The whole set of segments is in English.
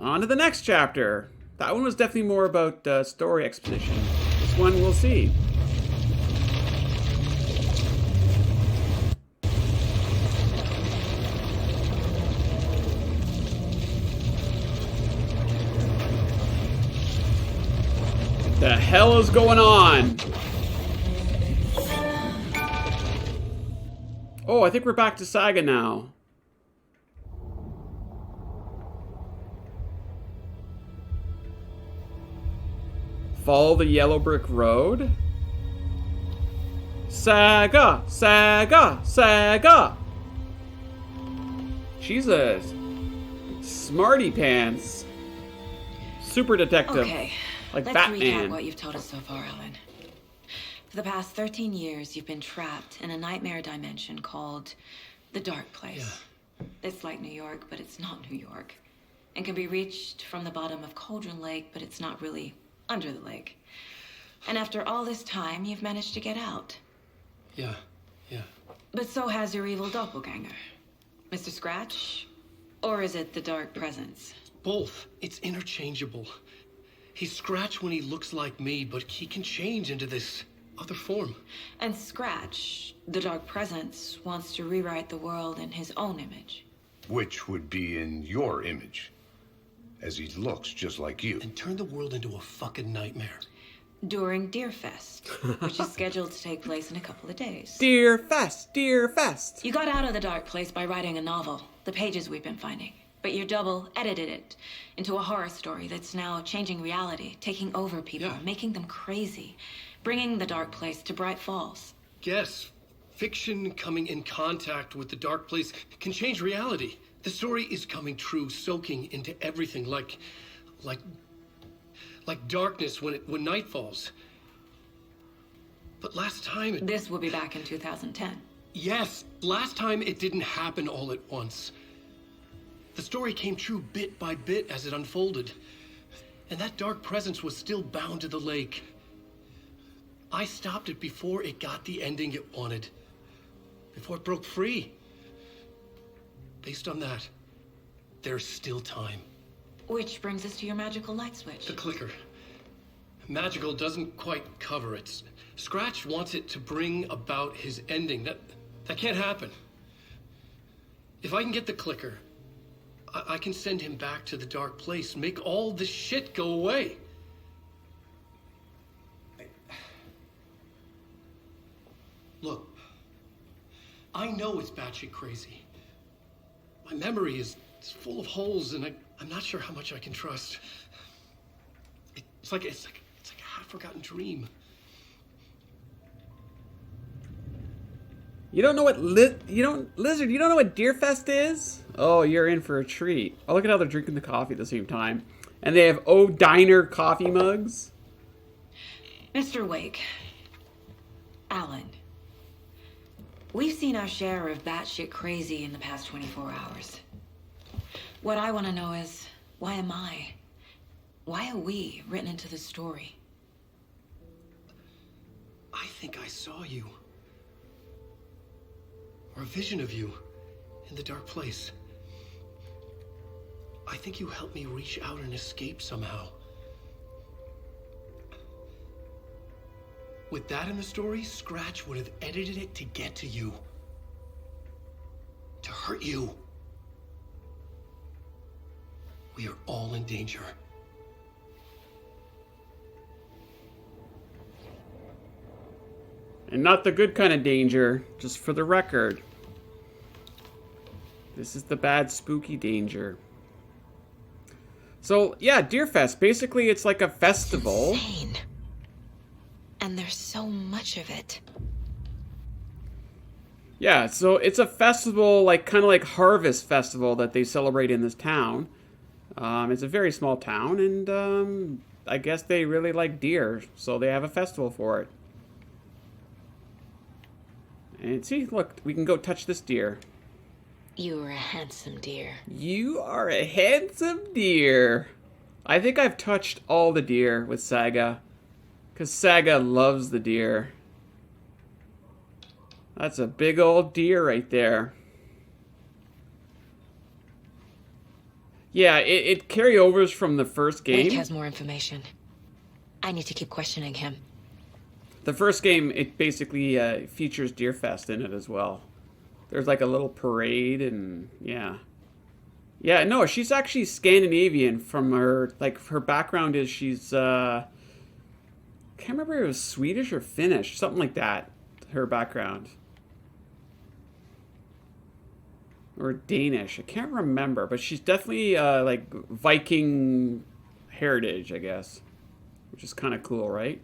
On to the next chapter. That one was definitely more about story exposition. This one we'll see. What the hell is going on? Oh, I think we're back to Saga now. Follow the yellow brick road. Saga! Saga! Saga! She's a smarty pants. Super detective. Okay, like let's Batman. recap what you've told us so far, Alan. For the past 13 years, you've been trapped in a nightmare dimension called the Dark Place. Yeah. It's like New York, but it's not New York. And can be reached from the bottom of Cauldron Lake, but it's not really under the lake. And after all this time, you've managed to get out. Yeah. But so has your evil doppelganger. Mr. Scratch? Or is it the Dark Presence? Both. It's interchangeable. He's Scratch when he looks like me, but he can change into this other form. And Scratch, the Dark Presence, wants to rewrite the world in his own image. Which would be in your image, as he looks just like you. And turn the world into a fucking nightmare. During Deerfest, which is scheduled to take place in a couple of days. Deerfest! Deerfest! You got out of the Dark Place by writing a novel, the pages we've been finding. But your double edited it into a horror story that's now changing reality, taking over people, making them crazy, bringing the Dark Place to Bright Falls. Yes, fiction coming in contact with the Dark Place can change reality. The story is coming true, soaking into everything, like darkness when night falls. But last time This will be back in 2010. Yes, last time it didn't happen all at once. The story came true bit by bit as it unfolded. And that dark presence was still bound to the lake. I stopped it before it got the ending it wanted. Before it broke free. Based on that, there's still time. Which brings us to your magical light switch. The clicker. Magical doesn't quite cover it. Scratch wants it to bring about his ending. That can't happen. If I can get the clicker, I can send him back to the Dark Place, make all this shit go away. Look, I know it's batshit crazy. My memory is full of holes, and I'm not sure how much I can trust. It's like a half-forgotten dream. You don't know what Lizard, you don't know what Deerfest is? Oh, you're in for a treat. Oh, look at how they're drinking the coffee at the same time. And they have Diner coffee mugs. Mr. Wake. Alan. We've seen our share of batshit crazy in the past 24 hours. What I want to know is, why am I? Why are we written into the story? I think I saw you. Or a vision of you in the Dark Place. I think you helped me reach out and escape somehow. With that in the story, Scratch would have edited it to get to you. To hurt you. We are all in danger. And not the good kind of danger, just for the record. This is the bad, spooky danger. So, yeah, Deerfest. Basically, it's like a festival. It's insane. And there's so much of it. Yeah, so it's a festival, like kind of like Harvest Festival that they celebrate in this town. It's a very small town, and I guess they really like deer, so they have a festival for it. And see, look, we can go touch this deer. You are a handsome deer. You are a handsome deer. I think I've touched all the deer with Saga, because Saga loves the deer. That's a big old deer right there. Yeah, it carryovers from the first Wake game. has more information. I need to keep questioning him. The first game, it basically features Deerfest in it as well. There's like a little parade and yeah. Yeah, no, she's actually Scandinavian from her, like her background is she's, can't remember if it was Swedish or Finnish, something like that, her background. Or Danish, I can't remember, but she's definitely like Viking heritage, I guess. Which is kind of cool, right?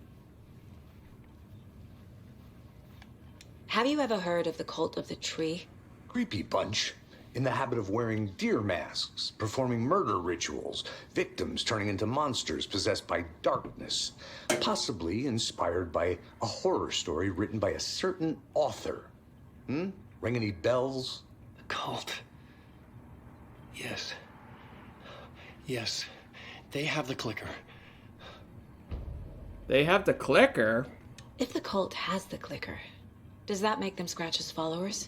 Have you ever heard of the cult of the tree? Creepy bunch. In the habit of wearing deer masks, performing murder rituals, victims turning into monsters possessed by darkness, possibly inspired by a horror story written by a certain author. Ring any bells? The cult. Yes. Yes. They have the clicker. They have the clicker. If the cult has the clicker, does that make them Scratch's followers?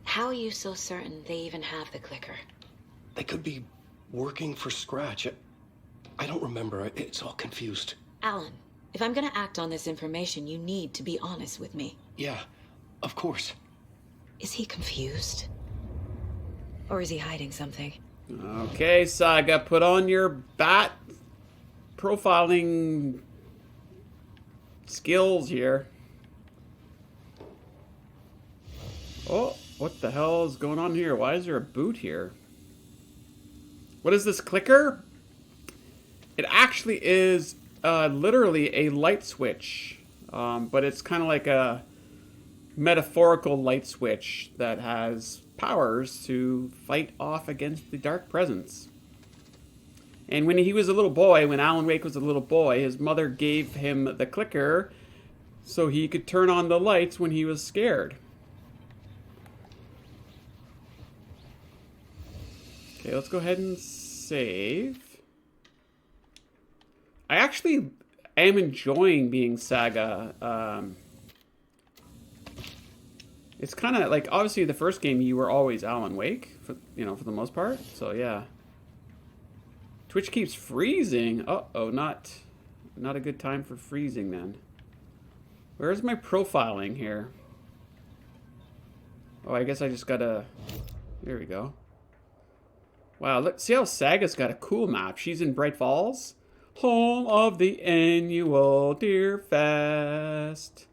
How are you so certain they even have the clicker? They could be working for Scratch. I don't remember. It's all confused. Alan, if I'm gonna act on this information, you need to be honest with me. Yeah, of course. Is he confused? Or is he hiding something? Okay, Saga, put on your bat profiling skills here. Oh, what the hell is going on here? Why is there a boot here? What is this clicker? It actually is literally a light switch, but it's kind of like a metaphorical light switch that has powers to fight off against the dark presence. And when he was a little boy, when Alan Wake was a little boy, his mother gave him the clicker so he could turn on the lights when he was scared. Okay, let's go ahead and save. I actually am enjoying being Saga. It's kind of like, obviously the first game you were always Alan Wake, for the most part. So yeah. Twitch keeps freezing. Uh-oh, not a good time for freezing then. Where's my profiling here? Oh, I guess I just gotta... There we go. Wow, look, see how Saga's got a cool map. She's in Bright Falls, home of the annual Deer Fest.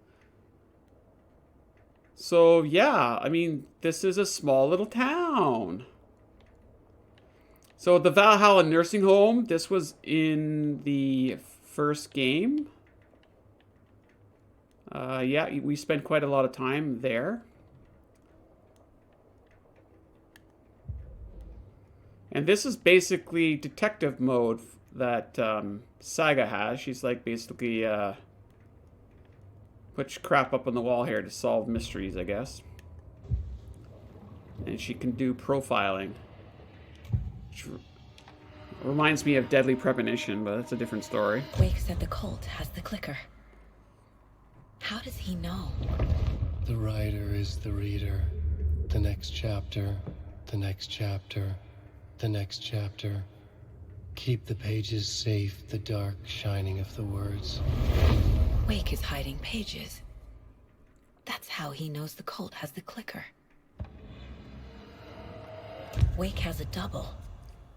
So, yeah, I mean, this is a small little town. So, the Valhalla Nursing Home, this was in the first game. Yeah, we spent quite a lot of time there. And this is basically detective mode that Saga has. She's like basically put crap up on the wall here to solve mysteries, I guess. And she can do profiling. Which reminds me of Deadly Premonition, but that's a different story. Wake said the cult has the clicker. How does he know? The writer is the reader. The next chapter, the next chapter, the next chapter. Keep the pages safe, the dark shining of the words. Wake is hiding pages. That's how he knows the cult has the clicker. Wake has a double.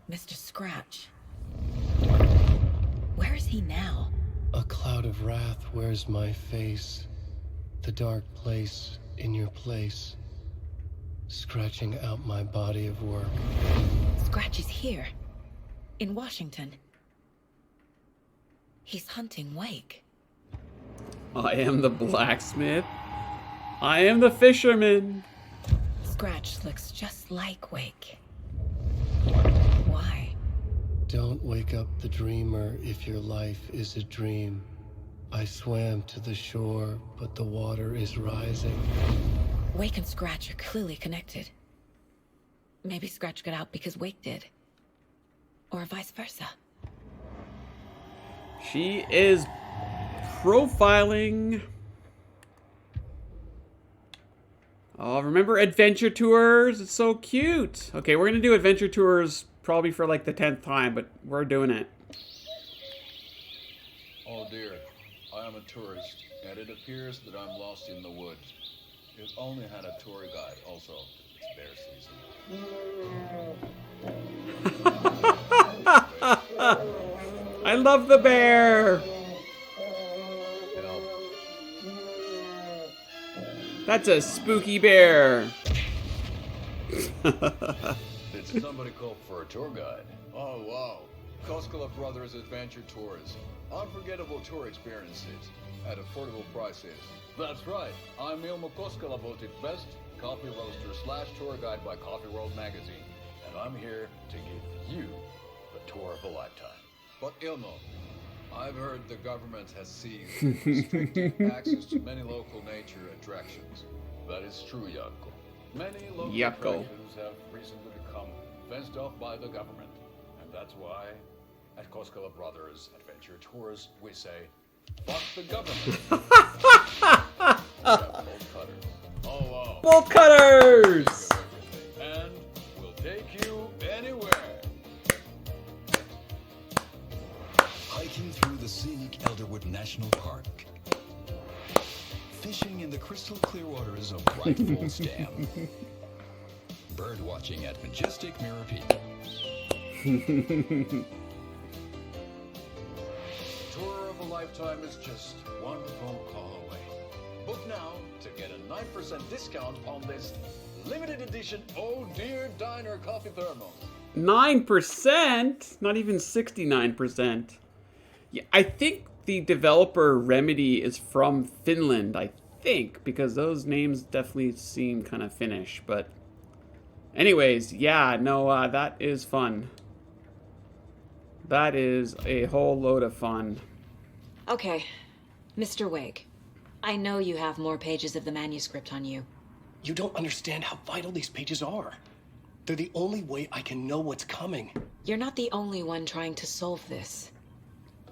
Mr. Scratch. Where is he now? A cloud of wrath wears my face. The dark place in your place. Scratching out my body of work. Scratch is here. In Washington. He's hunting Wake. I am the blacksmith. I am the fisherman. Scratch looks just like Wake. Why? Don't wake up the dreamer if your life is a dream. I swam to the shore, but the water is rising. Wake and Scratch are clearly connected. Maybe Scratch got out because Wake did. Or vice versa. She is profiling. Oh, remember adventure tours? It's so cute. Okay, we're gonna do adventure tours probably for like the 10th time, but we're doing it. Oh dear, I am a tourist, and it appears that I'm lost in the woods. If only had a tour guide. Also, it's bear season. I love the bear. Help. That's a spooky bear. Did somebody call for a tour guide? Oh wow, Koskela Brothers Adventure Tours. Unforgettable tour experiences at affordable prices. That's right, I'm Ilmo Koskela, voted best coffee roaster / tour guide by Coffee World magazine. And I'm here to give you the tour of a lifetime. But Ilmo, I've heard the government has seized restricted access to many local nature attractions. That is true, Jaakko. Many local attractions have recently become fenced off by the government. And that's why at Koskela Brothers Adventure Tours, we say, fuck the government. We have bolt cutters. Oh wow. Bolt cutters! And we'll take you anywhere. Hiking through the scenic Elderwood National Park. Fishing in the crystal clear waters of Bright Falls Dam. Bird watching at majestic Mirror Peak. Tour of a lifetime is just one phone call away. Book now to get a 9% discount on this limited edition Oh Dear Diner coffee thermos. 9%? Not even 69%. Yeah, I think the developer Remedy is from Finland, I think, because those names definitely seem kind of Finnish. But anyways, yeah, no, that is fun. That is a whole load of fun. Okay, Mr. Wake. I know you have more pages of the manuscript on you. You don't understand how vital these pages are. They're the only way I can know what's coming. You're not the only one trying to solve this.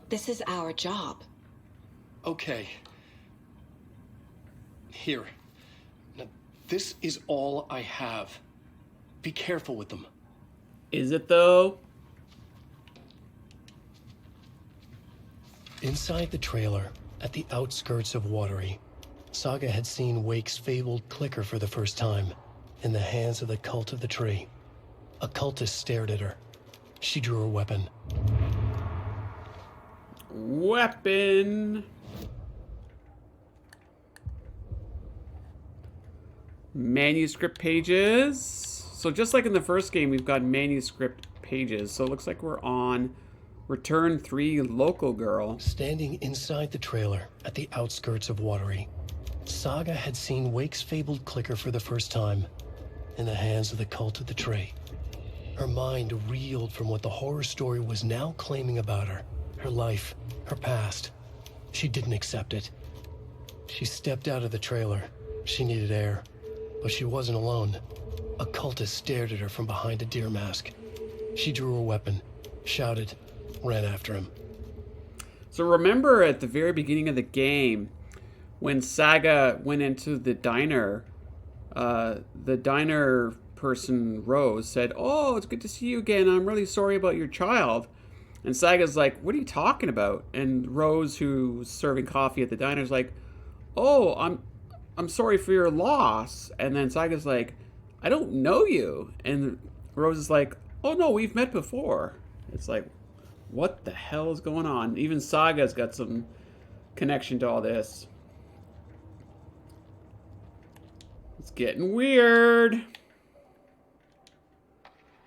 This is our job. Okay. Here. Now, this is all I have. Be careful with them. Is it though? Inside the trailer, at the outskirts of Watery, Saga had seen Wake's fabled clicker for the first time, in the hands of the Cult of the Tree. A cultist stared at her. She drew her weapon. Weapon. Manuscript pages. So just like in the first game, we've got manuscript pages. So it looks like we're on Return 3 Local Girl. Standing inside the trailer, at the outskirts of Watery, Saga had seen Wake's fabled clicker for the first time, in the hands of the Cult of the Tree. Her mind reeled from what the horror story was now claiming about her. Her life, her past. She didn't accept it. She stepped out of the trailer. She needed air. But she wasn't alone. A cultist stared at her from behind a deer mask. She drew her weapon, shouted, ran after him. So remember at the very beginning of the game, when Saga went into the diner person, Rose, said, "Oh, it's good to see you again. I'm really sorry about your child." And Saga's like, "What are you talking about?" And Rose, who's serving coffee at the diner, is like, "Oh, I'm sorry for your loss." And then Saga's like, "I don't know you." And Rose is like, "Oh no, we've met before." It's like, what the hell is going on? Even Saga's got some connection to all this. It's getting weird.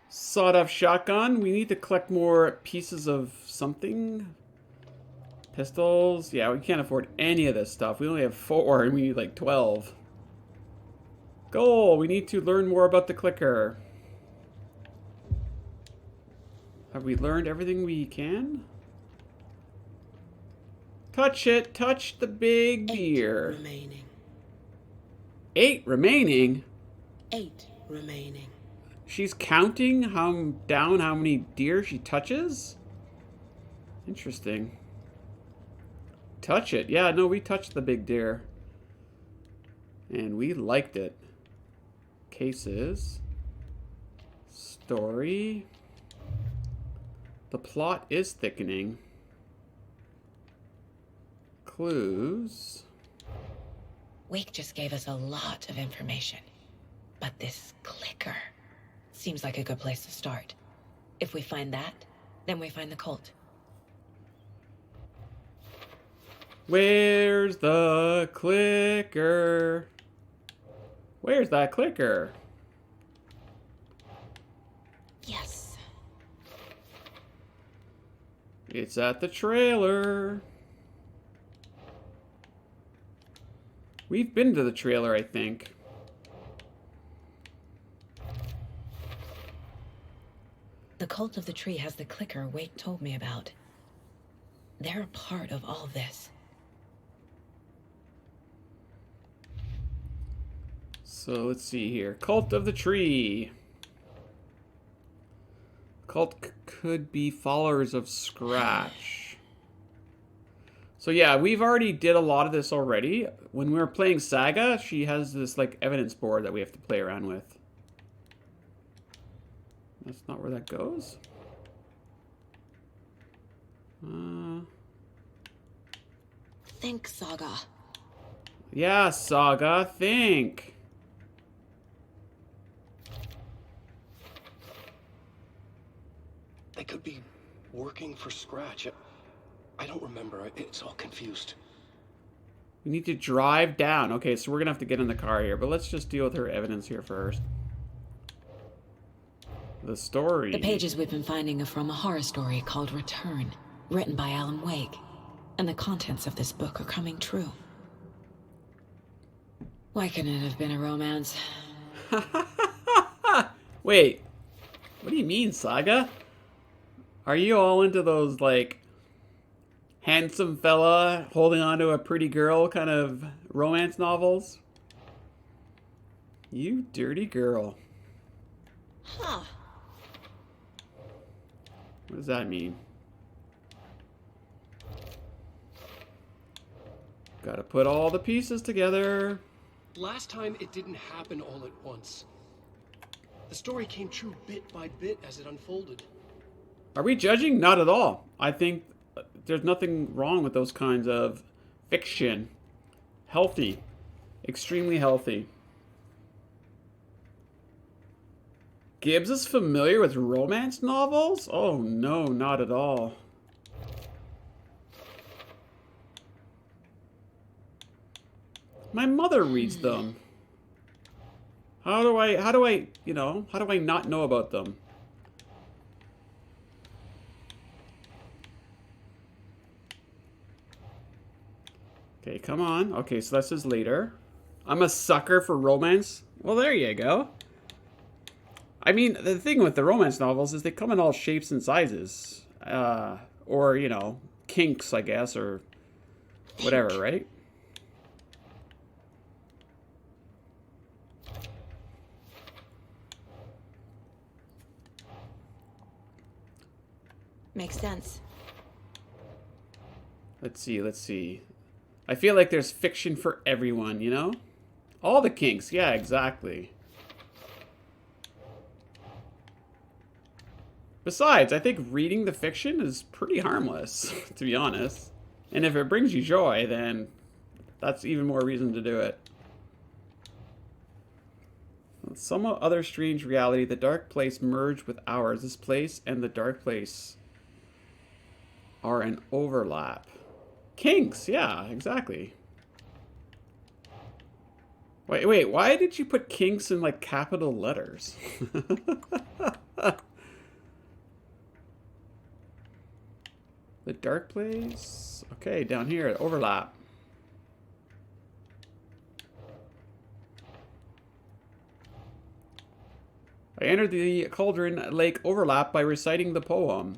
Sawed-off shotgun. We need to collect more pieces of something. Pistols. Yeah, we can't afford any of this stuff. We only have 4 and we need like 12. Goal. We need to learn more about the clicker. Have we learned everything we can? Touch it. Touch the big deer. 8 remaining. 8 remaining? 8 remaining. She's counting how many deer she touches? Interesting. Touch it. Yeah, no, we touched the big deer. And we liked it. Cases. Story. The plot is thickening. Clues. Wake just gave us a lot of information. But this clicker seems like a good place to start. If we find that, then we find the cult. Where's the clicker? Where's that clicker? Yes. It's at the trailer. We've been to the trailer, I think. The cult of the tree has the clicker Wake told me about. They're a part of all this. So let's see here. Cult of the Tree. Cult could be followers of Scratch. So yeah, we've already did a lot of this already. When we were playing Saga, she has this like evidence board that we have to play around with. That's not where that goes. Think, Saga. Yeah, Saga, think. They could be working for Scratch. I don't remember. It's all confused. We need to drive down. Okay, so we're gonna have to get in the car here, but let's just deal with her evidence here first. The story. The pages we've been finding are from a horror story called Return, written by Alan Wake. And the contents of this book are coming true. Why couldn't it have been a romance? Wait, what do you mean, Saga? Are you all into those, like, handsome fella holding on to a pretty girl kind of romance novels? You dirty girl. Huh. What does that mean? Gotta put all the pieces together. Last time, it didn't happen all at once. The story came true bit by bit as it unfolded. Are we judging? Not at all. I think there's nothing wrong with those kinds of fiction. Healthy. Extremely healthy. Gibbs is familiar with romance novels? Oh no, not at all. My mother reads them. How do I, you know, how do I not know about them? Okay, come on. Okay, so this is later. I'm a sucker for romance. Well, there you go. I mean, the thing with the romance novels is they come in all shapes and sizes. Or, you know, kinks, I guess, or whatever, right? Makes sense. Let's see, let's see. I feel like there's fiction for everyone, you know? All the kinks, yeah, exactly. Besides, I think reading the fiction is pretty harmless, to be honest. And if it brings you joy, then that's even more reason to do it. Somewhat other strange reality, the dark place merged with ours. This place and the dark place are an overlap. Kinks, yeah, exactly. Wait, why did you put kinks in like capital letters? The dark place? Okay, down here, overlap. I entered the Cauldron Lake overlap by reciting the poem.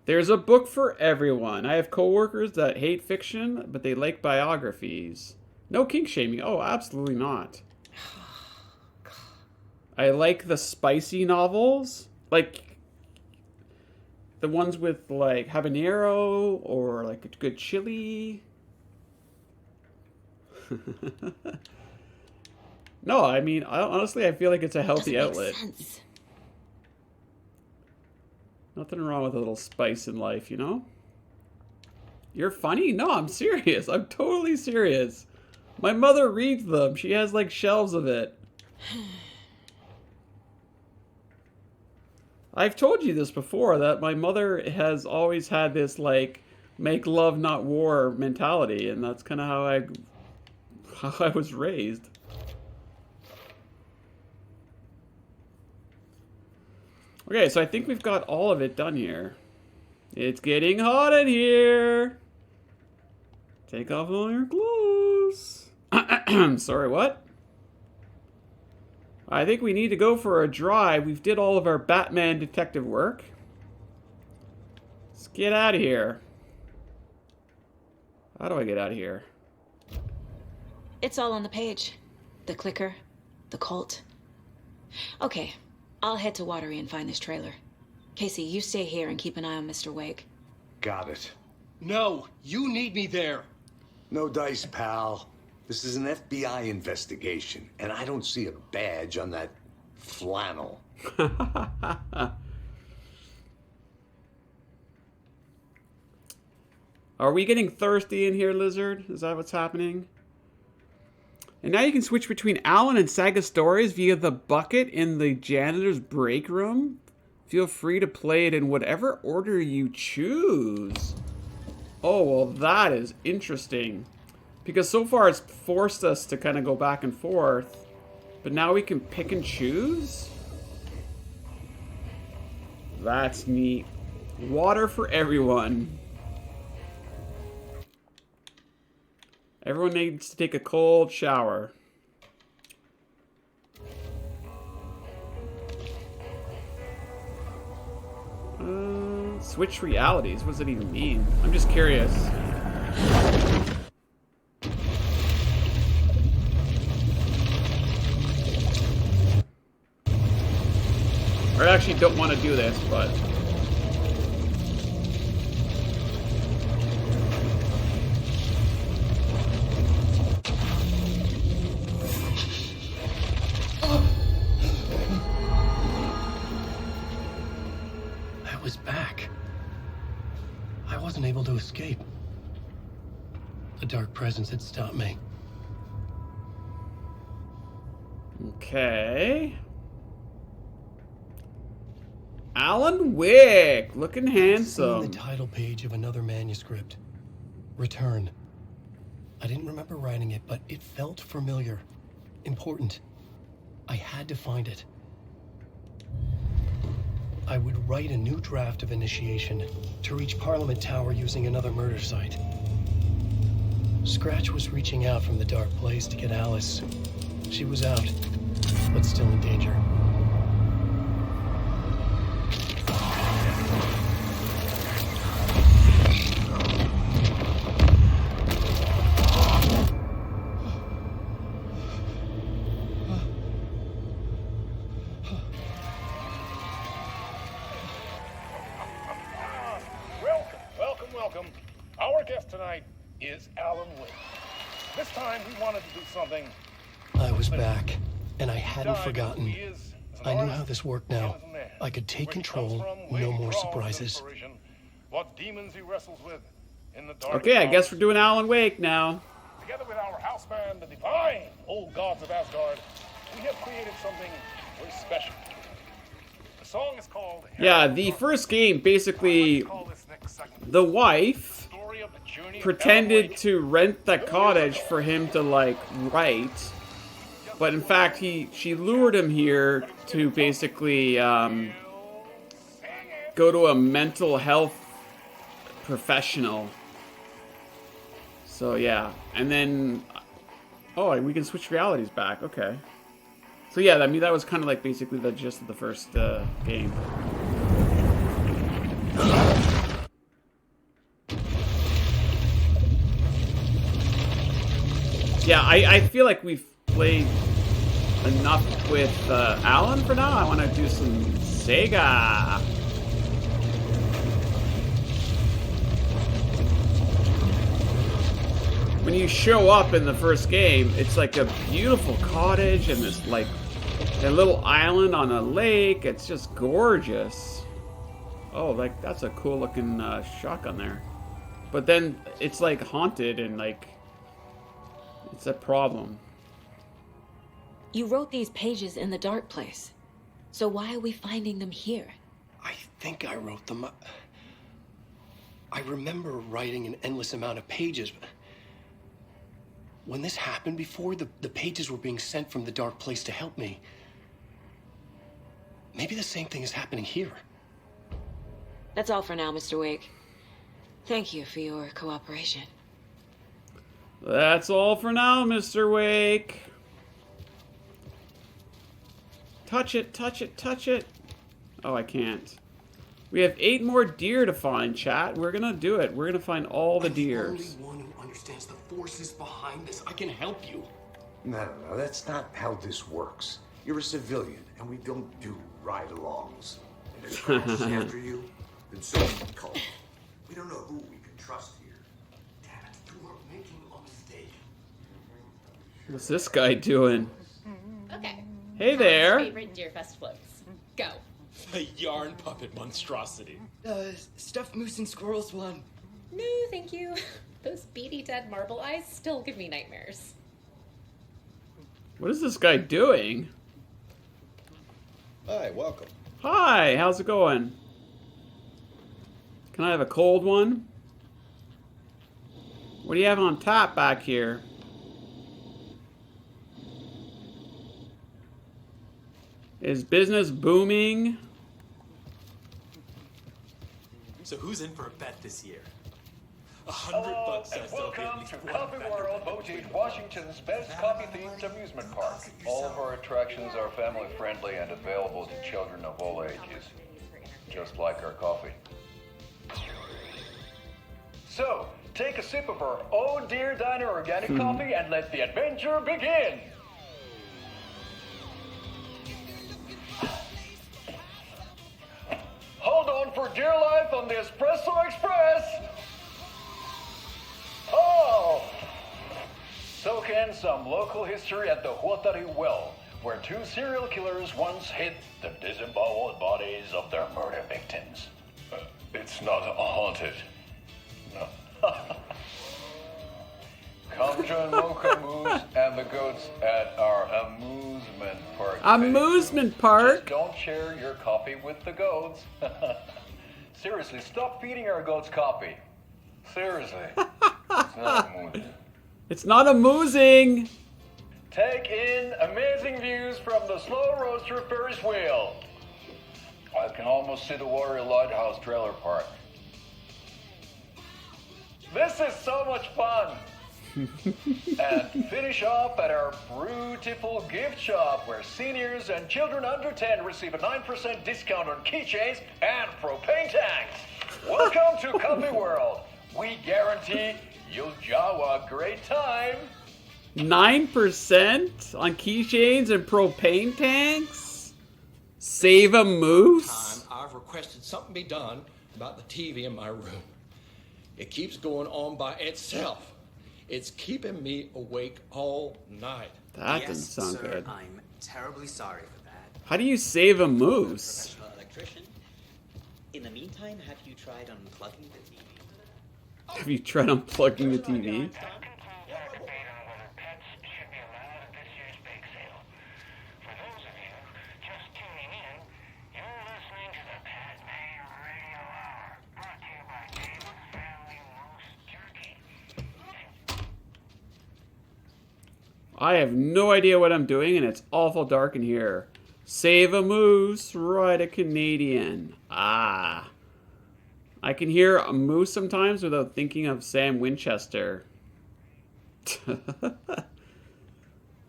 There's a book for everyone. I have coworkers that hate fiction, but they like biographies. No kink shaming. Oh, absolutely not. I like the spicy novels. Like the ones with like habanero or like a good chili. No, I mean, honestly, I feel like it's a healthy Doesn't outlet. make sense. Nothing wrong with a little spice in life, you know? You're funny? No, I'm serious. I'm totally serious. My mother reads them. She has, like, shelves of it. I've told you this before, that my mother has always had this, like, make love, not war mentality, and that's kind of how I was raised. Okay, so I think we've got all of it done here. It's getting hot in here. Take off all your clothes. Sorry, what? I think we need to go for a drive. We've did all of our Batman detective work. Let's get out of here. How do I get out of here? It's all on the page. The clicker, the cult. Okay, I'll head to Watery and find this trailer. Casey, you stay here and keep an eye on Mr. Wake. Got it. No, you need me there. No dice, pal. This is an FBI investigation, and I don't see a badge on that flannel. Are we getting thirsty in here, Lizard? Is that what's happening? And now you can switch between Alan and Saga stories via the bucket in the janitor's break room. Feel free to play it in whatever order you choose. Oh, well, that is interesting. Because so far it's forced us to kind of go back and forth. But now we can pick and choose? That's neat. Water for everyone. Everyone needs to take a cold shower. Switch realities? What does it even mean? I'm just curious. I actually don't want to do this, but... I was back. I wasn't able to escape. The dark presence had stopped me. Okay. Alan Wake, looking handsome. Seen the title page of another manuscript. Return. I didn't remember writing it, but it felt familiar. Important. I had to find it. I would write a new draft of initiation to reach Parliament Tower using another murder site. Scratch was reaching out from the dark place to get Alice. She was out, but still in danger. Welcome. Our guest tonight is Alan Wake. This time we wanted to do something. I was back, and I hadn't forgotten. I knew how this worked now. I could take control, no more surprises. What demons he wrestles with in the dark. Okay, I guess we're doing Alan Wake now. Together with our house band, the divine old gods of Asgard, we have created something very special. The song is called... Yeah, the first game, basically, the wife pretended to rent the cottage for him to, like, write. But in fact, she lured him here to basically go to a mental health professional. So, yeah. And then... Oh, we can switch realities back. Okay. So, yeah, I mean, that was kind of like basically the gist of the first game. Yeah, I feel like we've played enough with Alan for now. I want to do some Sega. When you show up in the first game, it's like a beautiful cottage and this like a little island on a lake. It's just gorgeous. Oh, like that's a cool looking shotgun there. But then it's like haunted and like it's a problem. You wrote these pages in the dark place. So why are we finding them here? I think I wrote them. I remember writing an endless amount of pages. When this happened before, the pages were being sent from the dark place to help me. Maybe the same thing is happening here. That's all for now, Mr. Wake. Thank you for your cooperation. That's all for now, Mr. Wake. Touch it, touch it, touch it. Oh, I can't. We have 8 more deer to find, chat. We're gonna do it. We're gonna find all the deers. I'm the only one who understands the forces behind this. I can help you. No, that's not how this works. You're a civilian, and we don't do ride-alongs. And if Crash is after you, then so is the cult. We don't know who we can trust here. Damn it, you are making a mistake. What's this guy doing? Okay. Hey there. Favorite Deer Fest floats. Go. A yarn puppet monstrosity. Stuffed moose and squirrels one. No, thank you. Those beady dead marble eyes still give me nightmares. What is this guy doing? Hi, welcome. Hi, how's it going? Can I have a cold one? What do you have on tap back here? Is business booming? So who's in for a bet this year? $100 Hello, so and still be at welcome least to one Coffee bet. World, Boutique, Washington's best coffee-themed amusement park. All of our attractions are family-friendly and available to children of all ages, just like our coffee. So, take a sip of our Oh Dear Diner organic coffee and let the adventure begin! Hold on for dear life on the Espresso Express! Oh! Soak in some local history at the Huatari Well, where 2 serial killers once hid the disemboweled bodies of their murder victims. It's not haunted. No. Come join Mocha Moose and the goats at our amusement park. Amusement park? Just don't share your coffee with the goats. Seriously, stop feeding our goats coffee. Seriously. It's not amusing. It's not amusing. Take in amazing views from the slow roaster Ferris wheel. I can almost see the Warrior Lighthouse trailer park. This is so much fun. And finish off at our beautiful gift shop where seniors and children under 10 receive a 9% discount on keychains and propane tanks. Welcome to Coffee World. We guarantee you'll jaw a great time. 9% on keychains and propane tanks? Save a moose? I've requested something be done about the TV in my room. It keeps going on by itself. It's keeping me awake all night. That doesn't sound good. I'm terribly sorry for that. How do you save a moose? Professional electrician. In the meantime, have you tried unplugging the TV? Have you tried unplugging the TV? I have no idea what I'm doing, and it's awful dark in here. Save a moose, ride a Canadian. Ah. I can hear a moose sometimes without thinking of Sam Winchester.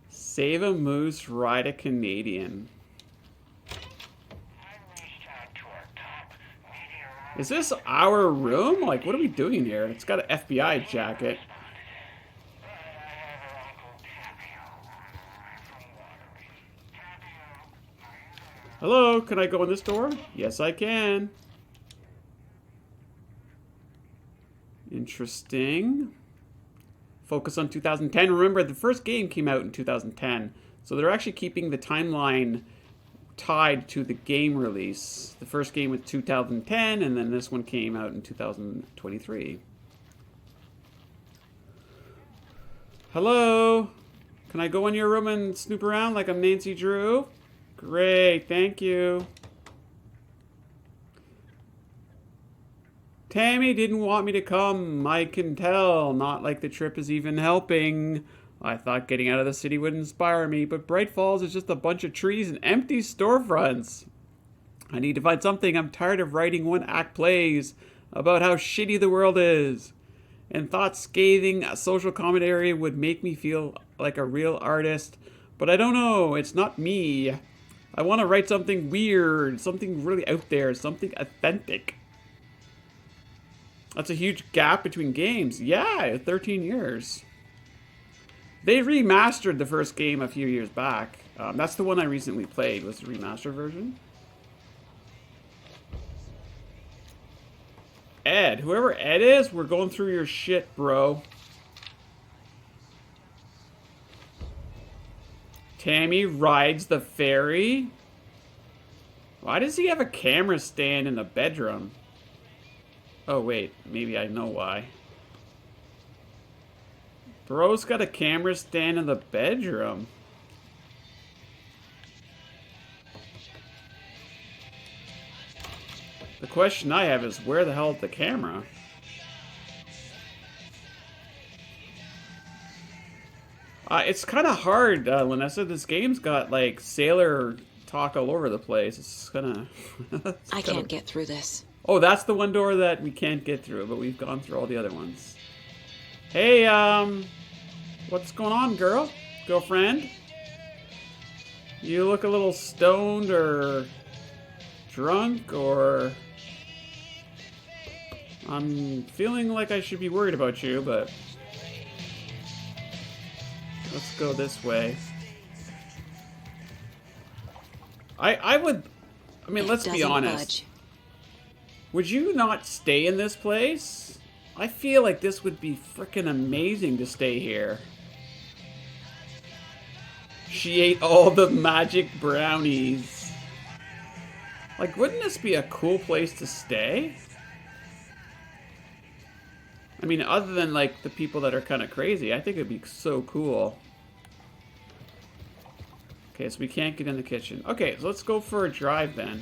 Save a moose, ride a Canadian. Is this our room? Like, what are we doing here? It's got an FBI jacket. Hello, can I go in this door? Yes, I can. Interesting. focus on 2010. Remember, the first game came out in 2010, so they're actually keeping the timeline tied to the game release. The first game was 2010, and then this one came out in 2023. Hello? Can I go in your room and snoop around like I'm Nancy Drew? Great, thank you. Tammy didn't want me to come, I can tell. Not like the trip is even helping. I thought getting out of the city would inspire me, but Bright Falls is just a bunch of trees and empty storefronts. I need to find something. I'm tired of writing one-act plays about how shitty the world is. And thought scathing social commentary would make me feel like a real artist. But I don't know, it's not me. I want to write something weird, something really out there, something authentic. That's a huge gap between games. Yeah, 13 years. They remastered the first game a few years back. That's the one I recently played, was the remastered version. Ed, whoever Ed is, we're going through your shit, bro. Tammy rides the ferry? Why does he have a camera stand in the bedroom? Oh, wait. Maybe I know why. Bro's got a camera stand in the bedroom. The question I have is, where the hell is the camera? It's kind of hard, Lanessa. This game's got, like, sailor talk all over the place. It's kind of... I can't get through this. Oh, that's the one door that we can't get through, but we've gone through all the other ones. Hey, what's going on, girlfriend? You look a little stoned or drunk, or... I'm feeling like I should be worried about you, but... Let's go this way. I mean, let's be honest. Budge. Would you not stay in this place? I feel like this would be freaking amazing to stay here. She ate all the magic brownies. Like, wouldn't this be a cool place to stay? I mean, other than, like, the people that are kind of crazy, I think it'd be so cool. Okay, so we can't get in the kitchen. Okay, so let's go for a drive then.